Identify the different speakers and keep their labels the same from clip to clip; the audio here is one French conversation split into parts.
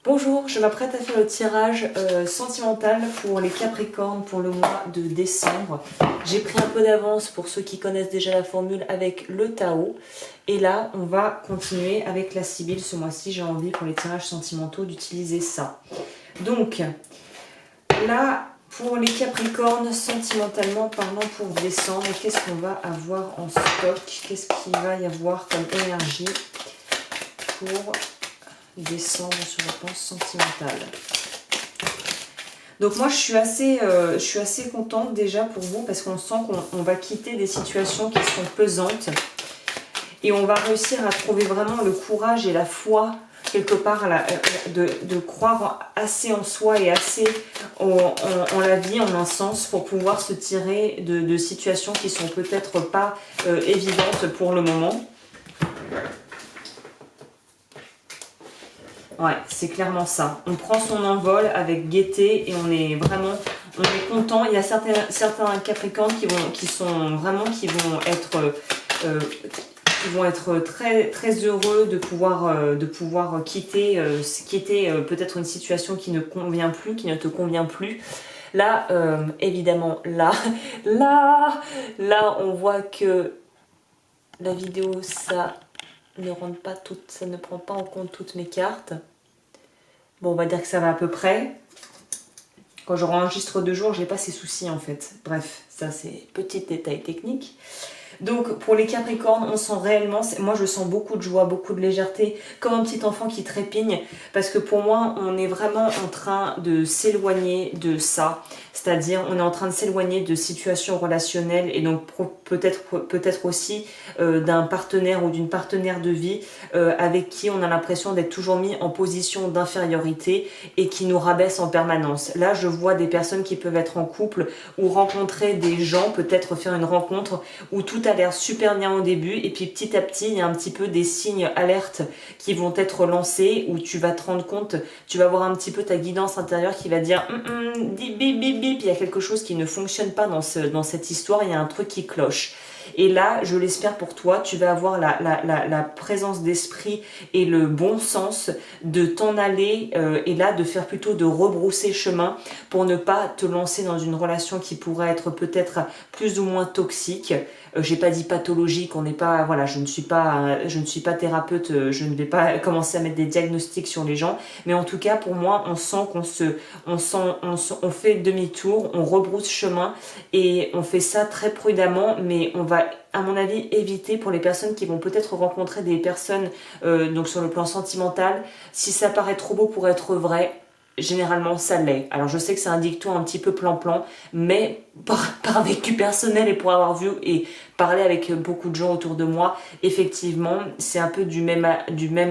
Speaker 1: Bonjour, je m'apprête à faire le tirage sentimental pour les Capricornes pour le mois de décembre. J'ai pris un peu d'avance pour ceux qui connaissent déjà la formule avec le Tao. Et là, on va continuer avec la Sibylle. Ce mois-ci, j'ai envie pour les tirages sentimentaux d'utiliser ça. Donc, là, pour les Capricornes, sentimentalement parlant pour décembre, qu'est-ce qu'on va avoir en stock? Qu'est-ce qu'il va y avoir comme énergie pour décembre sur le plan sentimental? Donc moi je suis assez contente déjà pour vous parce qu'on sent qu'on va quitter des situations qui sont pesantes et on va réussir à trouver vraiment le courage et la foi quelque part de croire assez en soi et assez en la vie en un sens pour pouvoir se tirer de situations qui sont peut-être pas évidentes pour le moment. Ouais, c'est clairement ça. On prend son envol avec gaieté et on est content. Il y a certains Capricornes qui vont être très très heureux de pouvoir quitter peut-être une situation qui ne convient plus, qui ne te convient plus. Là, évidemment, là, on voit que la vidéo, ça ne prend pas en compte toutes mes cartes. Bon, on va dire que ça va à peu près. Quand je enregistre 2 jours, j'ai pas ces soucis en fait. Bref, ça c'est petit détail technique. Donc pour les Capricornes, on sent réellement, moi je sens beaucoup de joie, beaucoup de légèreté, comme un petit enfant qui trépigne, parce que pour moi on est vraiment en train de s'éloigner de ça, c'est-à-dire on est en train de s'éloigner de situations relationnelles et donc peut-être aussi d'un partenaire ou d'une partenaire de vie avec qui on a l'impression d'être toujours mis en position d'infériorité et qui nous rabaisse en permanence. Là je vois des personnes qui peuvent être en couple ou rencontrer des gens, peut-être faire une rencontre où tout a l'air super bien au début et puis petit à petit il y a un petit peu des signes alertes qui vont être lancés où tu vas te rendre compte, tu vas voir un petit peu ta guidance intérieure qui va dire bip bip bip bip, il y a quelque chose qui ne fonctionne pas dans cette histoire, il y a un truc qui cloche. Et là, je l'espère pour toi, tu vas avoir la présence d'esprit et le bon sens de t'en aller et là de faire plutôt de rebrousser chemin pour ne pas te lancer dans une relation qui pourrait être peut-être plus ou moins toxique. J'ai pas dit pathologique, on n'est pas, voilà, je ne suis pas thérapeute, je ne vais pas commencer à mettre des diagnostics sur les gens, mais en tout cas pour moi on sent on fait demi-tour, on rebrousse chemin et on fait ça très prudemment, mais on va à mon avis éviter pour les personnes qui vont peut-être rencontrer des personnes donc sur le plan sentimental, si ça paraît trop beau pour être vrai, généralement ça l'est. Alors je sais que c'est un dicton un petit peu plan-plan, mais par vécu personnel et pour avoir vu et parlé avec beaucoup de gens autour de moi, effectivement c'est un peu du même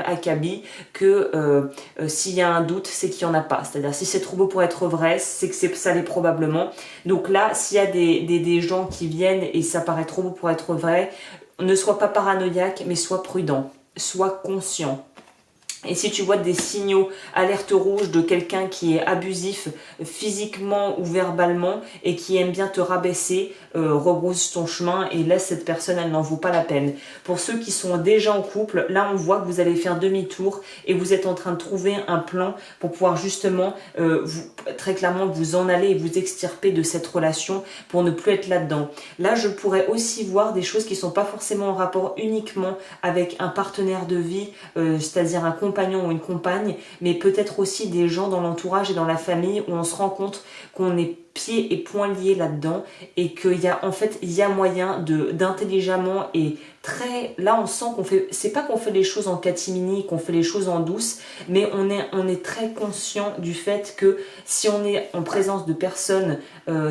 Speaker 1: acabit que s'il y a un doute, c'est qu'il n'y en a pas. C'est-à-dire si c'est trop beau pour être vrai, c'est que ça l'est probablement. Donc là, s'il y a des gens qui viennent et ça paraît trop beau pour être vrai, ne sois pas paranoïaque, mais sois prudent, sois conscient. Et si tu vois des signaux alerte rouge de quelqu'un qui est abusif physiquement ou verbalement et qui aime bien te rabaisser, rebrousse ton chemin et laisse cette personne, elle n'en vaut pas la peine. Pour ceux qui sont déjà en couple, là on voit que vous allez faire demi-tour et vous êtes en train de trouver un plan pour pouvoir justement très clairement vous en aller et vous extirper de cette relation pour ne plus être là-dedans. Là je pourrais aussi voir des choses qui ne sont pas forcément en rapport uniquement avec un partenaire de vie, c'est-à-dire un compagnon ou une compagne, mais peut-être aussi des gens dans l'entourage et dans la famille où on se rend compte qu'on est pieds et poings liés là-dedans et qu'il y a en fait il y a moyen d'intelligemment et très là on sent qu'on fait, c'est pas qu'on fait les choses en catimini, qu'on fait les choses en douce, mais on est très conscient du fait que si on est en présence de personnes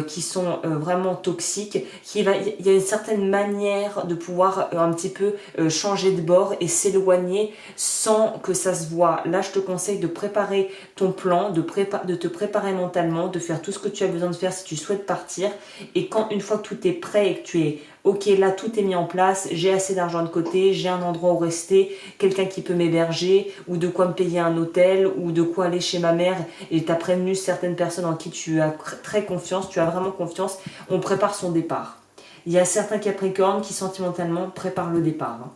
Speaker 1: qui sont vraiment toxiques, il y a une certaine manière de pouvoir un petit peu changer de bord et s'éloigner sans que ça se voit. Là je te conseille de préparer ton plan, de te préparer mentalement, de faire tout ce que tu as besoin de faire si tu souhaites partir, et quand une fois que tout est prêt et que tu es ok, là tout est mis en place, j'ai assez d'argent de côté, j'ai un endroit où rester, quelqu'un qui peut m'héberger, ou de quoi me payer un hôtel, ou de quoi aller chez ma mère, et tu as prévenu certaines personnes en qui tu as très confiance, tu as vraiment confiance, on prépare son départ. Il y a certains Capricornes qui sentimentalement préparent le départ.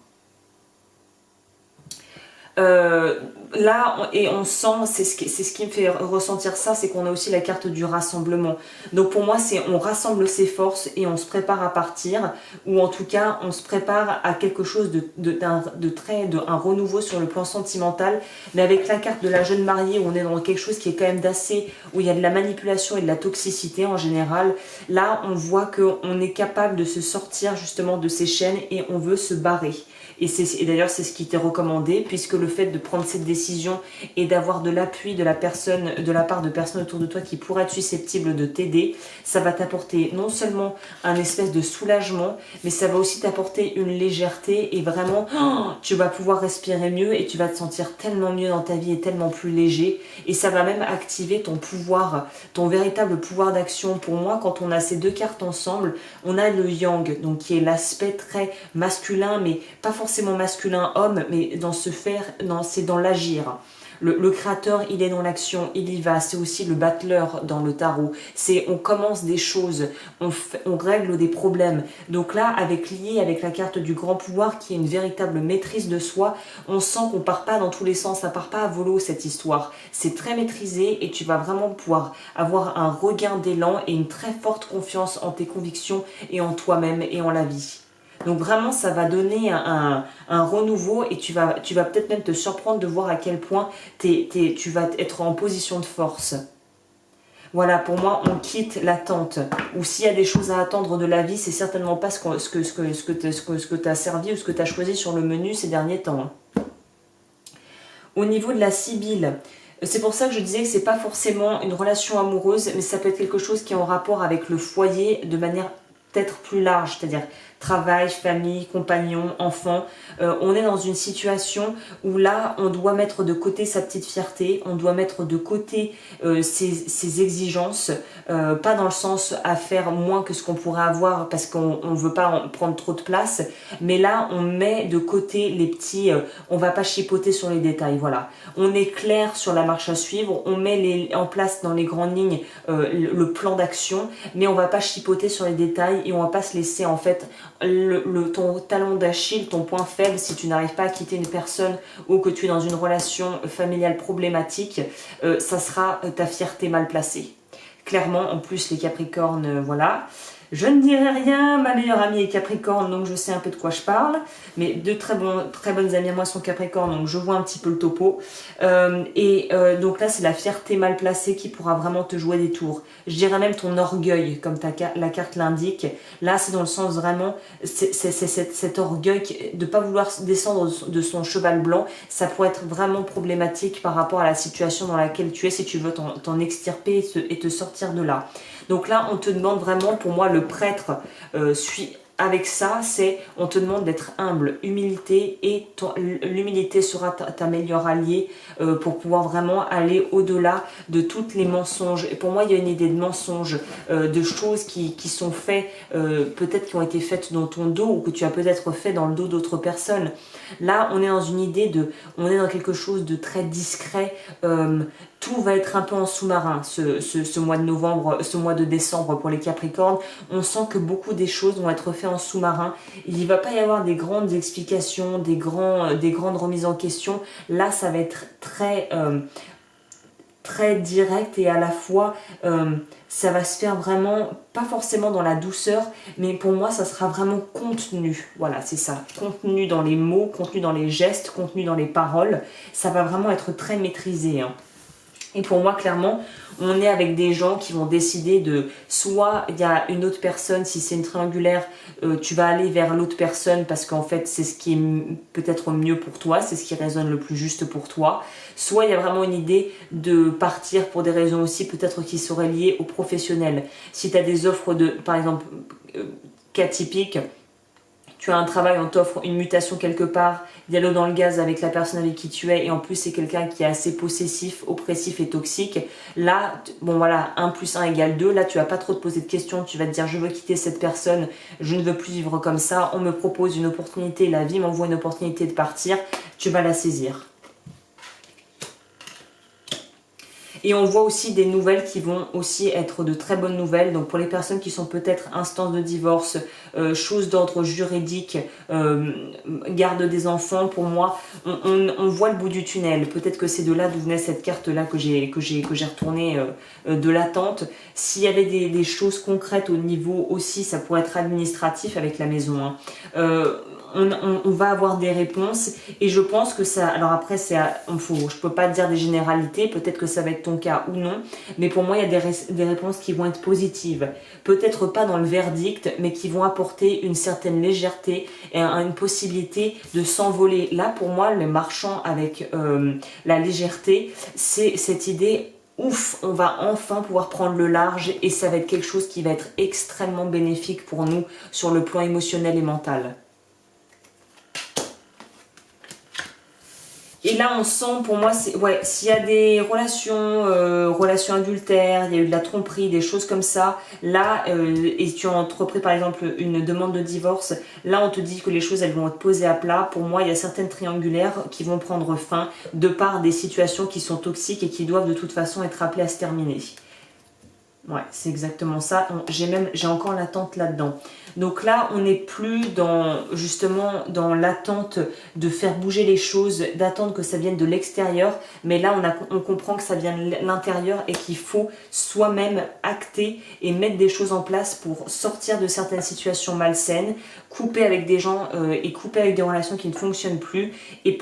Speaker 1: Là, et on sent, c'est ce qui me fait ressentir ça, c'est qu'on a aussi la carte du rassemblement. Donc pour moi, c'est on rassemble ses forces et on se prépare à partir, ou en tout cas, on se prépare à quelque chose un renouveau sur le plan sentimental. Mais avec la carte de la jeune mariée, où on est dans quelque chose qui est quand même d'assez, où il y a de la manipulation et de la toxicité en général, là, on voit qu'on est capable de se sortir justement de ces chaînes et on veut se barrer. Et d'ailleurs, c'est ce qui t'est recommandé, puisque le fait de prendre cette décision et d'avoir de l'appui de la part de personnes autour de toi qui pourraient être susceptibles de t'aider, ça va t'apporter non seulement un espèce de soulagement, mais ça va aussi t'apporter une légèreté et vraiment, tu vas pouvoir respirer mieux et tu vas te sentir tellement mieux dans ta vie et tellement plus léger. Et ça va même activer ton pouvoir, ton véritable pouvoir d'action. Pour moi, quand on a ces deux cartes ensemble, on a le yang, donc qui est l'aspect très masculin, mais pas forcément masculin homme, mais dans ce faire, c'est dans l'agir. Le créateur, il est dans l'action, il y va. C'est aussi le battleur dans le tarot. C'est on commence des choses, on règle des problèmes. Donc là, lié avec la carte du grand pouvoir, qui est une véritable maîtrise de soi, on sent qu'on part pas dans tous les sens, ça part pas à volo cette histoire. C'est très maîtrisé et tu vas vraiment pouvoir avoir un regain d'élan et une très forte confiance en tes convictions et en toi-même et en la vie. Donc vraiment, ça va donner un renouveau et tu vas peut-être même te surprendre de voir à quel point tu vas être en position de force. Voilà, pour moi, on quitte l'attente. Ou s'il y a des choses à attendre de la vie, c'est certainement pas ce que tu as servi ou ce que tu as choisi sur le menu ces derniers temps. Au niveau de la Sibylle, c'est pour ça que je disais que c'est pas forcément une relation amoureuse, mais ça peut être quelque chose qui est en rapport avec le foyer de manière peut-être plus large, c'est-à-dire travail, famille, compagnon, enfant. On est dans une situation où là, on doit mettre de côté sa petite fierté, on doit mettre de côté ses exigences, pas dans le sens à faire moins que ce qu'on pourrait avoir parce qu'on ne veut pas prendre trop de place, mais là, on met de côté les petits, on va pas chipoter sur les détails, voilà. On est clair sur la marche à suivre, on met en place dans les grandes lignes le plan d'action, mais on va pas chipoter sur les détails et on va pas se laisser en fait ton talon d'Achille, ton point faible, si tu n'arrives pas à quitter une personne ou que tu es dans une relation familiale problématique, ça sera ta fierté mal placée. Clairement, en plus les Capricornes, voilà. Je ne dirai rien, ma meilleure amie est Capricorne, donc je sais un peu de quoi je parle. Mais deux très bonnes amies à moi sont Capricorne, donc je vois un petit peu le topo. Donc là, c'est la fierté mal placée qui pourra vraiment te jouer des tours. Je dirais même ton orgueil, comme la carte l'indique. Là, c'est dans le sens vraiment, c'est cet orgueil de ne pas vouloir descendre de son cheval blanc. Ça pourrait être vraiment problématique par rapport à la situation dans laquelle tu es, si tu veux t'en extirper et te sortir de là. Donc là, on te demande vraiment, pour moi, le prêtre avec ça, on te demande d'être humble, humilité, et l'humilité sera ta meilleure alliée pour pouvoir vraiment aller au-delà de toutes les mensonges. Et pour moi, il y a une idée de mensonges, de choses qui sont faites, peut-être qui ont été faites dans ton dos ou que tu as peut-être fait dans le dos d'autres personnes. Là, on est dans une idée on est dans quelque chose de très discret. Tout va être un peu en sous-marin ce mois de novembre, ce mois de décembre pour les Capricornes. On sent que beaucoup des choses vont être faites en sous-marin. Il ne va pas y avoir des grandes explications, des grandes remises en question. Là, ça va être très direct et à la fois ça va se faire vraiment, pas forcément dans la douceur, mais pour moi ça sera vraiment contenu. Voilà, c'est ça, contenu dans les mots, contenu dans les gestes, contenu dans les paroles. Ça va vraiment être très maîtrisé, hein. Et pour moi, clairement, on est avec des gens qui vont décider soit il y a une autre personne, si c'est une triangulaire, tu vas aller vers l'autre personne parce qu'en fait, c'est ce qui est peut-être mieux pour toi, c'est ce qui résonne le plus juste pour toi. Soit il y a vraiment une idée de partir pour des raisons aussi peut-être qui seraient liées aux professionnels. Si tu as des offres par exemple, cas typique, tu as un travail, on t'offre une mutation quelque part, il y a l'eau dans le gaz avec la personne avec qui tu es, et en plus c'est quelqu'un qui est assez possessif, oppressif et toxique. Là, bon voilà, 1 + 1 = 2, là tu vas pas trop te poser de questions, tu vas te dire je veux quitter cette personne, je ne veux plus vivre comme ça, on me propose une opportunité, la vie m'envoie une opportunité de partir, tu vas la saisir. Et on voit aussi des nouvelles qui vont aussi être de très bonnes nouvelles. Donc pour les personnes qui sont peut-être instances de divorce, choses d'ordre juridique, garde des enfants, pour moi, on voit le bout du tunnel. Peut-être que c'est de là d'où venait cette carte-là que j'ai retournée de l'attente. S'il y avait des choses concrètes au niveau aussi, ça pourrait être administratif avec la maison. Hein. On va avoir des réponses et je pense que ça, alors après je peux pas dire des généralités, peut-être que ça va être ton cas ou non, mais pour moi il y a des réponses qui vont être positives, peut-être pas dans le verdict, mais qui vont apporter une certaine légèreté et une possibilité de s'envoler. Là pour moi le marchand avec la légèreté, c'est cette idée. Ouf, on va enfin pouvoir prendre le large et ça va être quelque chose qui va être extrêmement bénéfique pour nous sur le plan émotionnel et mental. Et là, on sent, pour moi, s'il y a des relations adultères, il y a eu de la tromperie, des choses comme ça, là, et tu as entrepris par exemple une demande de divorce, là, on te dit que les choses, elles vont être posées à plat. Pour moi, il y a certaines triangulaires qui vont prendre fin de par des situations qui sont toxiques et qui doivent de toute façon être appelées à se terminer. Ouais, c'est exactement ça. J'ai encore l'attente là-dedans. Donc là, on n'est plus justement dans l'attente de faire bouger les choses, d'attendre que ça vienne de l'extérieur. Mais là, on comprend que ça vient de l'intérieur et qu'il faut soi-même acter et mettre des choses en place pour sortir de certaines situations malsaines, couper avec des gens et couper avec des relations qui ne fonctionnent plus et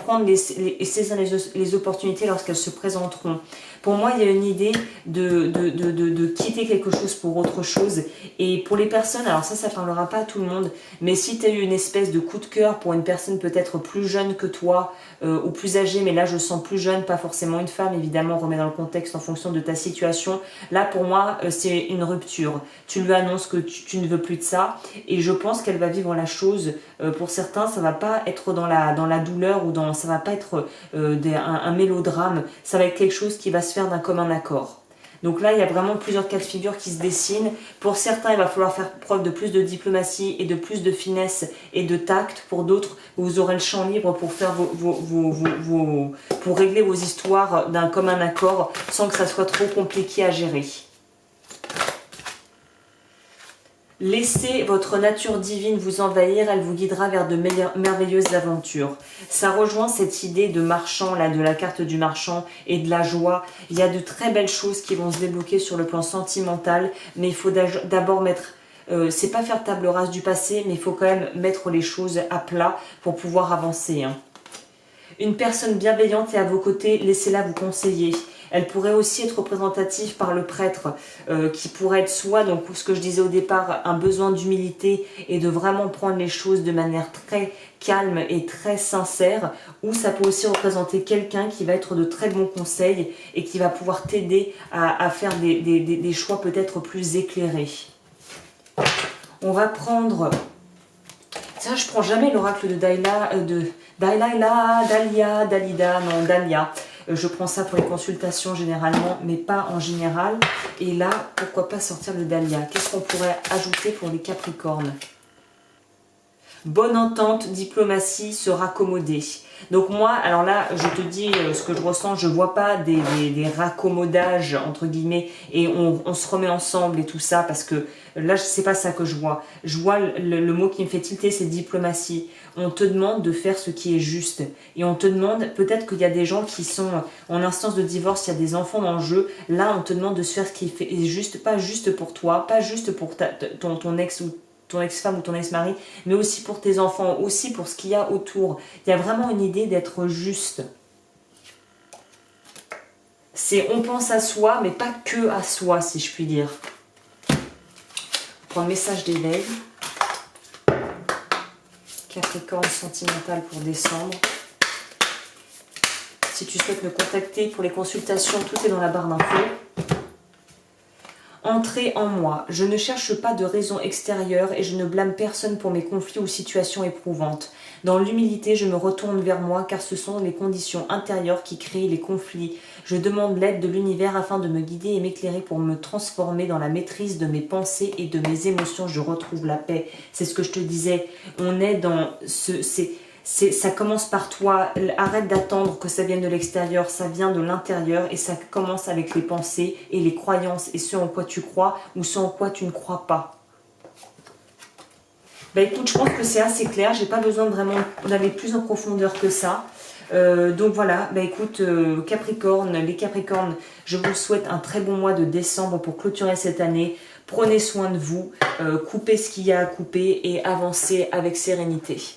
Speaker 1: saisir les opportunités lorsqu'elles se présenteront. Pour moi, il y a une idée de quitter quelque chose pour autre chose. Et pour les personnes, alors ça parlera pas à tout le monde, mais si tu as eu une espèce de coup de cœur pour une personne peut-être plus jeune que toi ou plus âgée, mais là je sens plus jeune, pas forcément une femme, évidemment, on remet dans le contexte en fonction de ta situation. Là, pour moi, c'est une rupture. Tu lui annonces que tu ne veux plus de ça et je pense qu'elle va vivre la chose. Pour certains, ça va pas être dans la douleur ou ça va pas être un mélodrame, ça va être quelque chose qui va se faire d'un commun accord. Donc là, il y a vraiment plusieurs cas de figure qui se dessinent. Pour certains, il va falloir faire preuve de plus de diplomatie et de plus de finesse et de tact. Pour d'autres, vous aurez le champ libre pour faire pour régler vos histoires d'un commun accord sans que ça soit trop compliqué à gérer. Laissez votre nature divine vous envahir, elle vous guidera vers de merveilleuses aventures. Ça rejoint cette idée de marchand, là, de la carte du marchand et de la joie. Il y a de très belles choses qui vont se débloquer sur le plan sentimental, mais il faut d'abord mettre... c'est pas faire table rase du passé, mais il faut quand même mettre les choses à plat pour pouvoir avancer. Hein. Une personne bienveillante est à vos côtés, laissez-la vous conseiller. Elle pourrait aussi être représentative par le prêtre, qui pourrait être soit, donc ce que je disais au départ, un besoin d'humilité et de vraiment prendre les choses de manière très calme et très sincère, ou ça peut aussi représenter quelqu'un qui va être de très bons conseils et qui va pouvoir t'aider à faire des choix peut-être plus éclairés. On va prendre... Tiens, je prends jamais l'oracle de Dalia. Je prends ça pour les consultations généralement, mais pas en général. Et là, pourquoi pas sortir le Dalia? Qu'est-ce qu'on pourrait ajouter pour les Capricornes? Bonne entente, diplomatie, se raccommoder. Donc moi, alors là, je te dis ce que je ressens, je vois pas des raccommodages, entre guillemets, et on se remet ensemble et tout ça, parce que là, c'est pas ça que je vois. Je vois le mot qui me fait tilter, c'est diplomatie. On te demande de faire ce qui est juste. Et on te demande, peut-être qu'il y a des gens qui sont en instance de divorce, il y a des enfants dans le jeu. Là, on te demande de se faire ce qui est juste, pas juste pour toi, pas juste pour ton ex ou ton ex-femme ou ton ex-mari, mais aussi pour tes enfants, aussi pour ce qu'il y a autour. Il y a vraiment une idée d'être juste. On pense à soi, mais pas que à soi, si je puis dire. On prend le message d'éveil. Capricorne sentimental pour décembre. Si tu souhaites me contacter pour les consultations, tout est dans la barre d'infos. Entrez en moi. Je ne cherche pas de raison extérieure et je ne blâme personne pour mes conflits ou situations éprouvantes. Dans l'humilité, je me retourne vers moi car ce sont les conditions intérieures qui créent les conflits. Je demande l'aide de l'univers afin de me guider et m'éclairer pour me transformer dans la maîtrise de mes pensées et de mes émotions. Je retrouve la paix. C'est ce que je te disais. On est dans ça commence par toi. Arrête d'attendre que ça vienne de l'extérieur, ça vient de l'intérieur et ça commence avec les pensées et les croyances et ce en quoi tu crois ou ce en quoi tu ne crois pas. Bah écoute, je pense que c'est assez clair, j'ai pas besoin de vraiment d'aller plus en profondeur que ça. Donc voilà, bah écoute, Capricorne, les Capricornes, je vous souhaite un très bon mois de décembre pour clôturer cette année. Prenez soin de vous, coupez ce qu'il y a à couper et avancez avec sérénité.